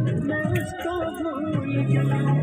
मैं उसको भूल जाऊं।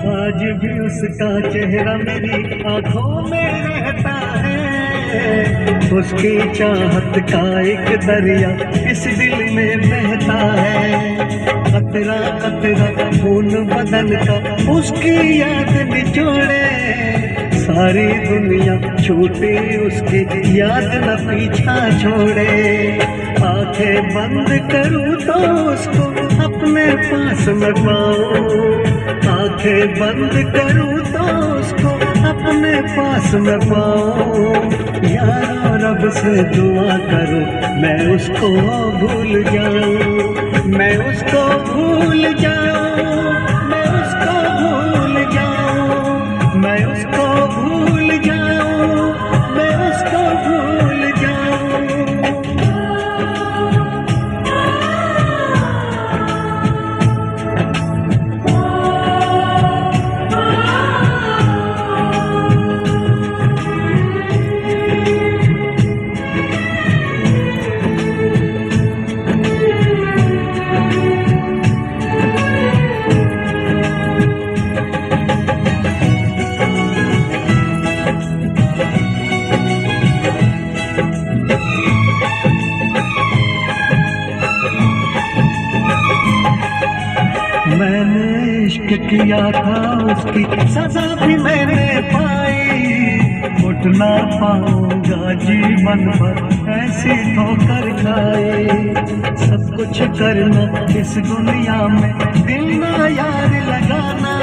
आज भी उसका चेहरा मेरी आंखों में रहता है, उसकी चाहत का एक दरिया इस दिल में बहता है। कतरा कतरा खून बदन का उसकी याद निचोड़े, सारी दुनिया छूटी उसकी याद न पीछा छोड़े। आंखें बंद करूं तो उसको अपने पास न पाऊं, आंखें बंद करूं तो उसको अपने पास न पाऊं। यारो रब से दुआ करो मैं उसको भूल जाऊं, मैं उसको भूल जाऊं, मैं उसको भूल जाऊं, मैं उसको भूल जाऊं, मैं उसको भूल जाऊं। मैंने इश्क किया था उसकी सजा भी मैंने पाई, उठ ना पाऊंगा जीवन भर ऐसी ठोकर खाई। सब कुछ करना इस दुनिया में दिल ना यार लगाना,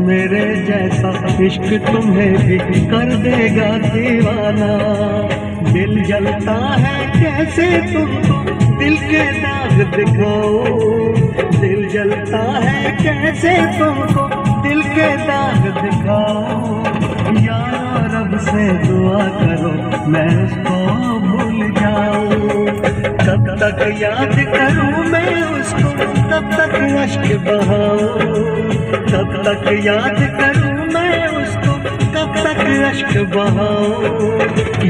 मेरे जैसा इश्क तुम्हें भी कर देगा दीवाना। दिल जलता है कैसे तुमको दिल के दाग दिखाओ, दिल जलता है कैसे तुमको दिल के दाग दिखाओ। यारो रब से दुआ करो मैं उसको भूल जाऊं, कब तक याद करूं मैं उसको, कब तक अश्क बहाऊं, कब तक याद करूं मैं उसको, कब तक अश्क बहाऊं।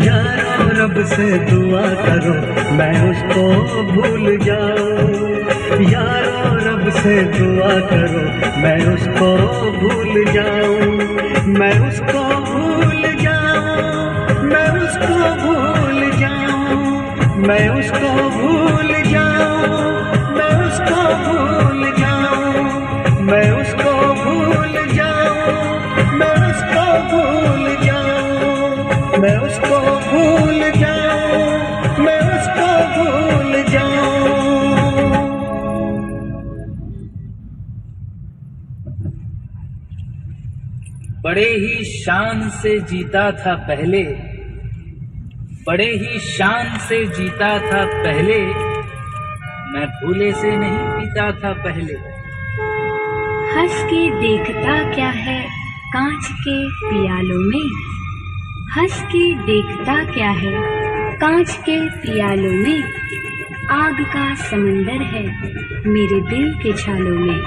यारो रब से दुआ करो मैं उसको भूल जाऊं, यारो रब से दुआ करो मैं उसको भूल जाऊं, मैं उसको भूल जाऊं, मैं उसको भूल जाऊं, मैं उसको भूल जाऊं, मैं उसको भूल जाऊं, मैं उसको भूल जाऊं, मैं उसको भूल जाऊं, मैं उसको भूल जाऊं, मैं उसको भूल जाऊं। बड़े ही शान से जीता था पहले, बड़े ही शान से जीता था पहले, मैं भूले से नहीं पीता था पहले। हंस के देखता क्या है कांच के पियालों में, हंस के देखता क्या है कांच के पियालों में। आग का समंदर है मेरे दिल के छालों में।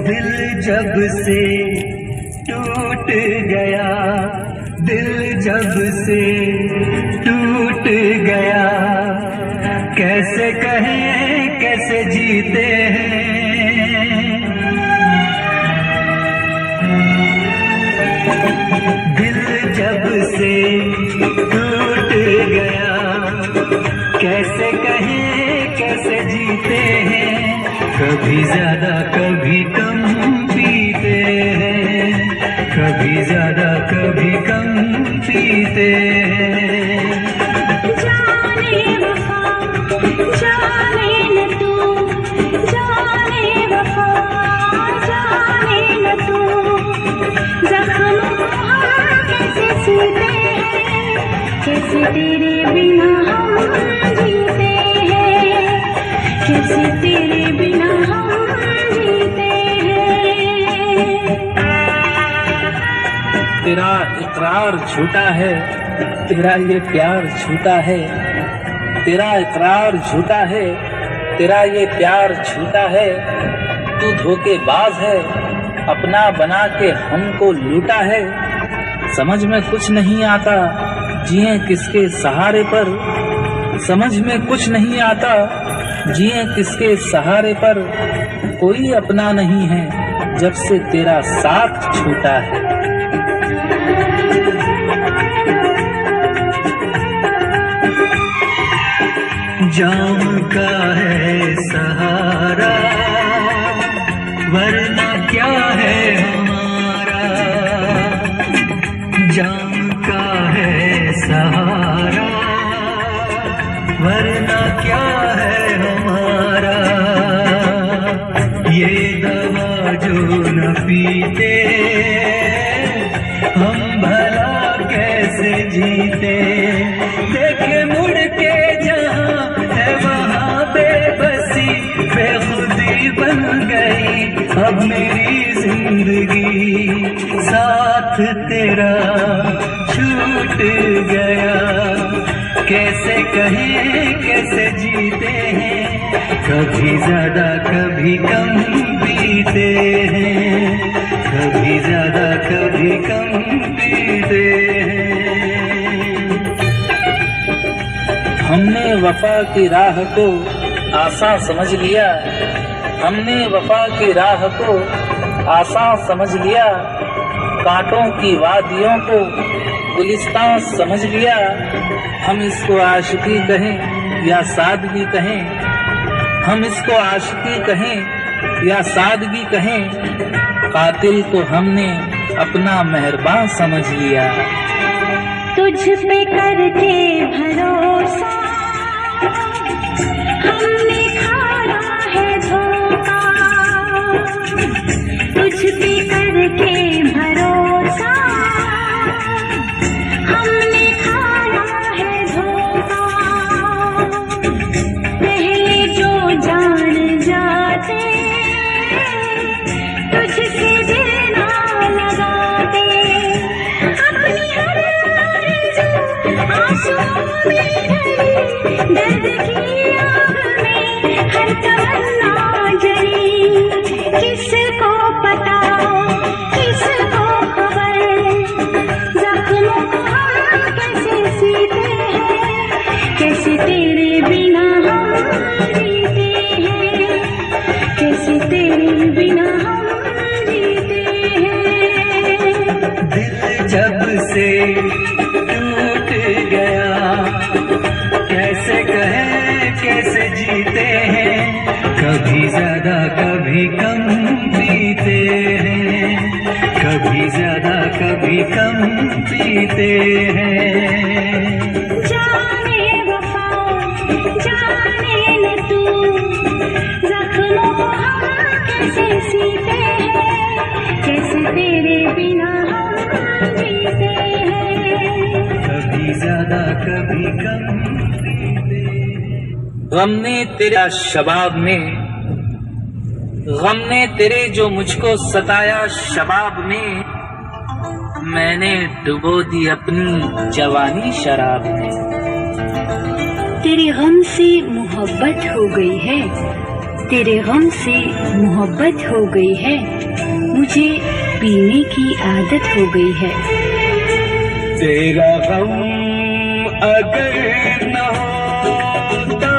दिल जब से टूट गया, दिल जब से टूट गया, कैसे कहें कैसे जीते हैं। दिल जब से टूट गया, कैसे कहें कैसे जीते हैं। कभी ज्यादा कभी कम पीते हैं, कभी ज्यादा कभी कम पीते हैं। जाने वफा जाने न तू, जाने वफा जाने न तू, जख्म को हम कैसे तेरे बिना हम जीते हैं, कैसे तेरे बिना हम जीते हैं। तेरा इकरार झूठा है, तेरा ये प्यार झूठा है। तेरा इकरार झूठा है, तेरा ये प्यार झूठा है। तू धोखेबाज है, अपना बना के हमको लूटा है। समझ में कुछ नहीं आता, जिए किसके सहारे पर। समझ में कुछ नहीं आता, जिए किसके सहारे पर। कोई अपना नहीं है, जब से तेरा साथ छूटा है। जाम का है सहारा, वरना क्या है हमारा। जाम का है सहारा, वरना क्या है हमारा। ये दवा जो न पीते, हम भला कैसे जीते। देखे मुड़ के जहाँ है वहाँ बेबसी, बेखुदी बन गई अब मेरी जिंदगी। साथ तेरा छूट गया, कैसे कहें कैसे जीते हैं। कभी ज्यादा कभी कम पीते हैं, कभी ज्यादा कभी कम पीते हैं। हमने वफा की राह को आसान समझ लिया, हमने वफा की राह को आसान समझ लिया। कांटों की वादियों को गुलिस्तान समझ लिया। हम इसको आशिकी कहें या सादगी कहें, हम इसको आशिकी कहें या सादगी कहें। कातिल को हमने अपना मेहरबान समझ लिया। तुझ पे करके भरोसा हमने खाया है धोखा। तुझ पे करके भरोसा हमने खाया है धोखा। पहले जो जान जाते तुझसे दिल ना लगाते। अपनी हर आंसुओं में भरी दर्द की आग में हर तमन्ना जली। किसको पता किसको खबर, जख्मों को हम कैसे सीते हैं। कैसे तेरे बिना हम जीते हैं, कैसे तेरे बिना हम जीते हैं। दिल जब से टूट गया, कैसे कहें कैसे जीते हैं। कभी ज्यादा कभी कम पीते हैं, कभी ज्यादा कभी कम पीते हैं। जाने वफा जाने न तू, जख्मों को हम कैसे सीते हैं। कैसे तेरे बिना हम जीते हैं। कभी ज्यादा कभी कम पीते हैं। गम ने तेरा शबाब में, गम ने तेरे जो मुझको सताया शबाब में। मैंने डुबो दी अपनी जवानी शराब में। तेरे गम से मोहब्बत हो गई है, तेरे गम से मोहब्बत हो गई है। मुझे पीने की आदत हो गई है। तेरा गम अगर न होता,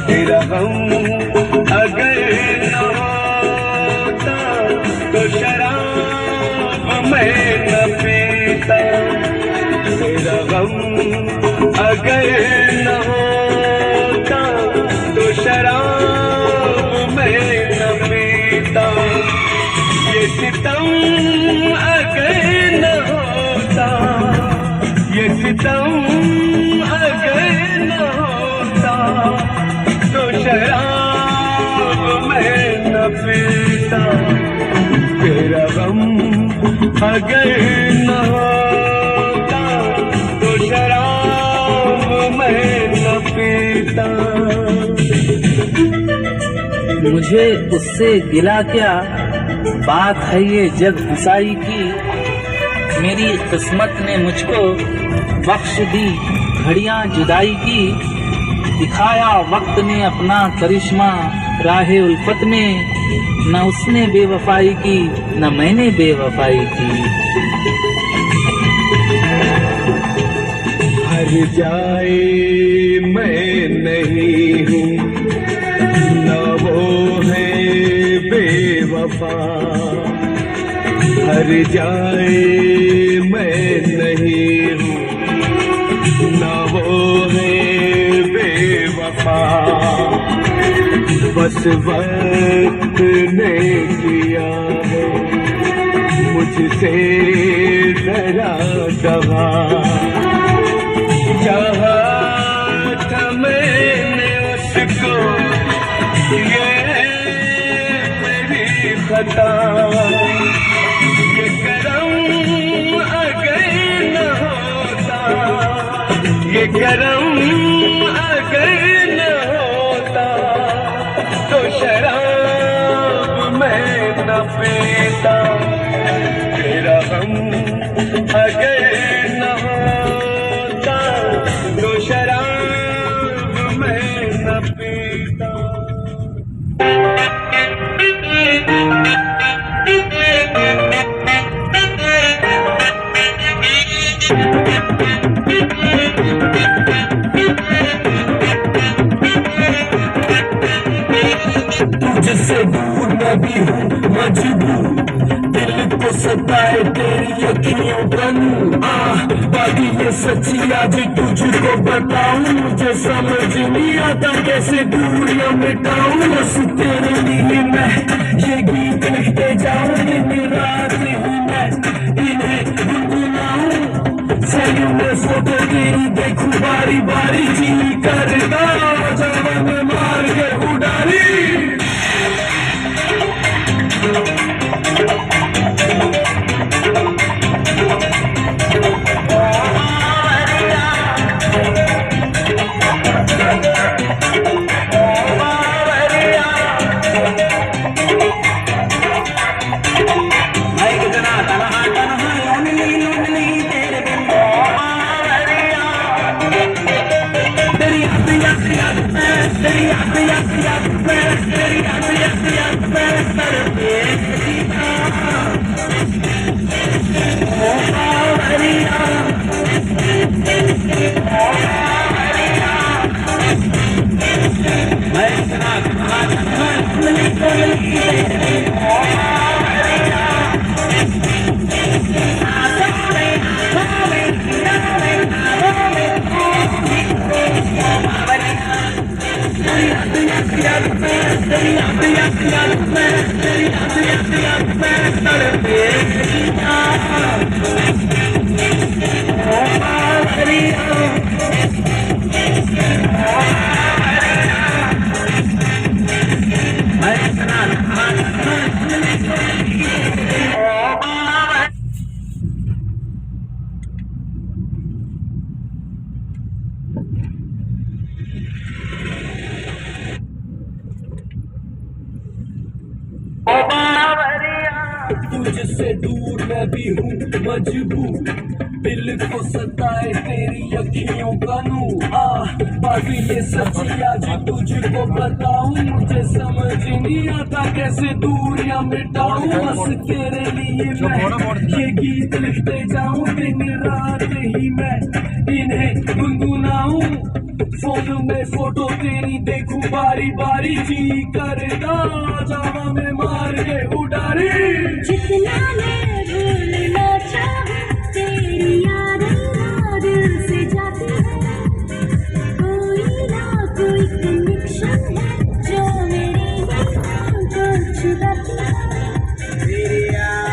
तेरा गम अगर न होता, तो शराब मैं न पीता। तेरा गम अगर न होता, तो शराब मैं न पीता। ये सितम अगर न होता, ये सितम अगर न होता, तो शराब मैं न पीता। तेरा गम अगर न होता, तो शराब पीता। मुझे उससे गिला क्या, बात है ये जग गुसाई की। मेरी किस्मत ने मुझको बख्श दी घड़ियां जुदाई की। दिखाया वक्त ने अपना करिश्मा राहे उल्फत में। न उसने बेवफाई की न मैंने बेवफाई की। हर जाए मैं नहीं हूँ न वो है बेवफा। हर जाए मैं नहीं हूँ न वो है बेवफा। बस वक्त ने किया है मुझसे जरा दवा। चाहा था मैंने उसको ये मेरी खता। ये करम अगर न होता, ये करम अगर न होता तो शराब मैं न पीता। तेरा हम अगर न होता तो शराब मैं न पीता। तुझसे दूर मैं भी हूँ मजबूर, दिल को सताए तेरी अखियों का नूर। बाकी ये सच्ची आज तुझको बताऊं, मुझे समझ नहीं आता कैसे दूरियां मिटाऊं। बस तेरे लिए मैं ये गीत लिखते जाऊं, दिन रात ही मैं इन्हें गुनगुनाऊं। सैलून में फोटो तेरी देखूं बारी बारी, जी करता जवान में मार के उड़ारी। तुझसे दूर मैं भी हूँ मजबूर, दिल को सताए तेरी अखियों का नूर। बाकी ये सच्ची आज तुझको बताऊं, मुझे समझ नहीं आता कैसे दूरियां मिटाऊं। बस तेरे लिए मैं ये गीत लिखते जाऊं, दिन रात ही मैं इन्हें गुनगुनाऊं। फोन में फोटो तेरी देखूं बारी बारी, जी करता जावा में मार के उड़ारी। जितना मैं भूलना चाहूं तेरी यादें दिल से जाती है। कोई ना कोई कनेक्शन है जो मेरी यादों को छुड़ाती है। तेरी याद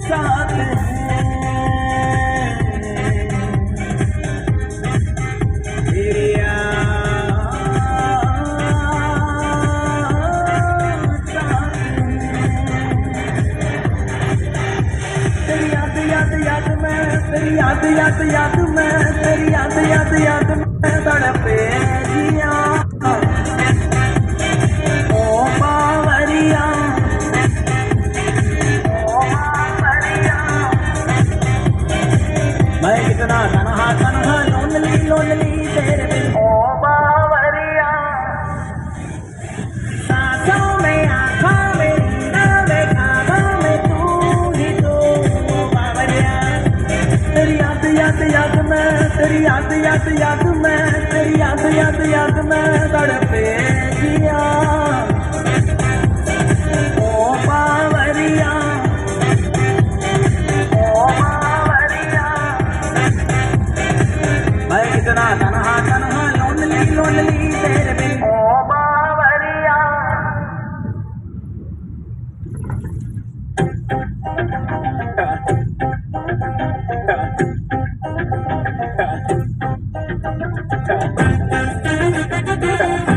साथ है, तेरी याद साथ है। तेरी याद याद याद में, तेरी याद याद याद में तड़पे जिया। ओ बावरिया, ओ बावरिया, मैं कितना तन्हा तन्हा लोनली लोनली तेरे बिन। ओ बावरिया, सांसों में आँखों में नींदों में ख्वाबों में तू ही तू। ओ बावरिया, तेरी याद याद याद में, तेरी याद याद याद में, तेरी याद याद याद में तड़पे जिया। ओ बावरिया, ओ बावरिया, मैं कितना तन्हा तन्हा लोनली लोनली तेरे बिन। ओ बावरिया, Thank you.